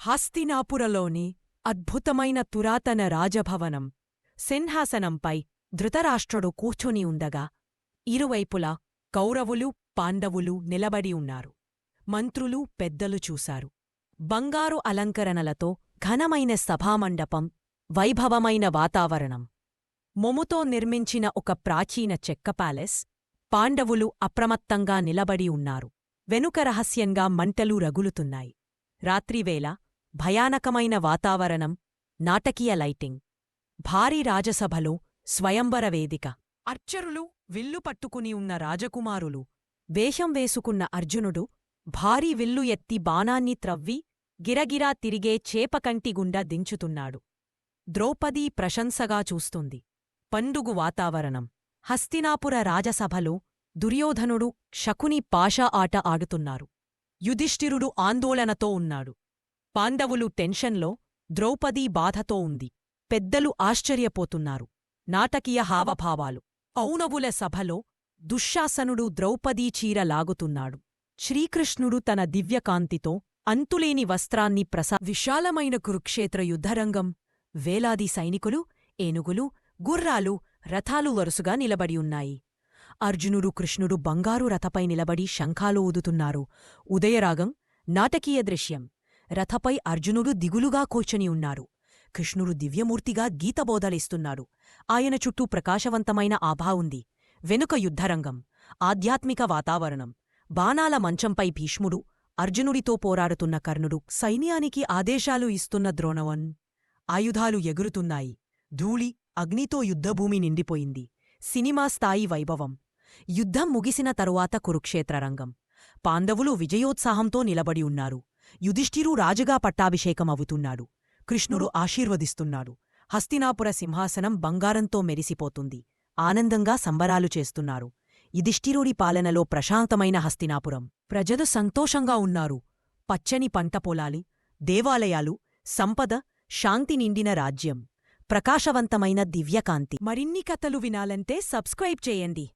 హస్తినాపురలోని అద్భుతమైన పురాతన రాజభవనం సింహాసనంపై ధృతరాష్ట్రుడు కూర్చుని ఉండగా ఇరువైపులా కౌరవులు పాండవులు నిలబడి ఉన్నారు. మంత్రులు పెద్దలు చూశారు. బంగారు అలంకరణలతో ఘనమైన సభామండపం, వైభవమైన వాతావరణం, మొముతో నిర్మించిన ఒక ప్రాచీన చెక్క ప్యాలెస్. పాండవులు అప్రమత్తంగా నిలబడి ఉన్నారు. వెనుక రహస్యంగా మంటలు రగులుతున్నాయి. రాత్రివేళ భయానకమైన వాతావరణం, నాటకీయ లైటింగ్. భారీ రాజసభలో స్వయంవర వేదిక. అర్చరులు, విల్లు పట్టుకుని ఉన్న రాజకుమారులు. వేషం వేసుకున్న అర్జునుడు భారీ విల్లు ఎత్తి బాణాన్ని త్రవ్వి గిరగిరా తిరిగే చేపకంటిగుండా దించుతున్నాడు. ద్రౌపదీ ప్రశంసగా చూస్తుంది. పండుగు వాతావరణం. హస్తినాపుర రాజసభలో దుర్యోధనుడు, శకుని పాషా ఆట ఆడుతున్నారు. యుధిష్ఠిరుడు ఆందోళనతో ఉన్నాడు. పాండవులు టెన్షన్లో, ద్రౌపదీ బాధతో ఉంది. పెద్దలు ఆశ్చర్యపోతున్నారు. నాటకీయ హావభావాలు. ఔనవుల సభలో దుశ్శాసనుడు ద్రౌపదీ చీర లాగుతున్నాడు. శ్రీకృష్ణుడు తన దివ్యకాంతితో అంతులేని వస్త్రాన్ని విశాలమైన కురుక్షేత్ర యుద్ధరంగం. వేలాది సైనికులు, ఏనుగులు, గుర్రాలు, రథాలు వరుసగా నిలబడి ఉన్నాయి. అర్జునుడు, కృష్ణుడు బంగారు రథపై నిలబడి శంఖాలు ఊదుతున్నారు. ఉదయరాగం. నాటకీయ దృశ్యం. రథపై అర్జునుడు దిగులుగా కూర్చొని ఉన్నారు. కృష్ణుడు దివ్యమూర్తిగా గీతబోధలిస్తున్నాడు. ఆయన చుట్టూ ప్రకాశవంతమైన ఆభా ఉంది. వెనుక యుద్ధరంగం. ఆధ్యాత్మిక వాతావరణం. బాణాల మంచంపై భీష్ముడు, అర్జునుడితో పోరాడుతున్న కర్ణుడు, సైన్యానికి ఆదేశాలు ఇస్తున్న ద్రోణవన్. ఆయుధాలు ఎగురుతున్నాయి. ధూళి, అగ్నితో యుద్ధభూమి నిండిపోయింది. సినిమా స్థాయి వైభవం. యుద్ధం ముగిసిన తరువాత కురుక్షేత్రరంగం. పాండవులు విజయోత్సాహంతో నిలబడి ఉన్నారు. యుధిష్ఠిరు రాజుగా పట్టాభిషేకం అవుతున్నాడు. కృష్ణుడు ఆశీర్వదిస్తున్నాడు. హస్తినాపుర సింహాసనం బంగారంతో మెరిసిపోతుంది. ఆనందంగా సంబరాలు చేస్తున్నారు. యుధిష్ఠిరుడి పాలనలో ప్రశాంతమైన హస్తినాపురం. ప్రజలు సంతోషంగా ఉన్నారు. పచ్చని పంటపొలాలి, దేవాలయాలు, సంపద, శాంతి నిండిన రాజ్యం. ప్రకాశవంతమైన దివ్యకాంతి. మరిన్ని కథలు వినాలంటే సబ్స్క్రైబ్ చేయండి.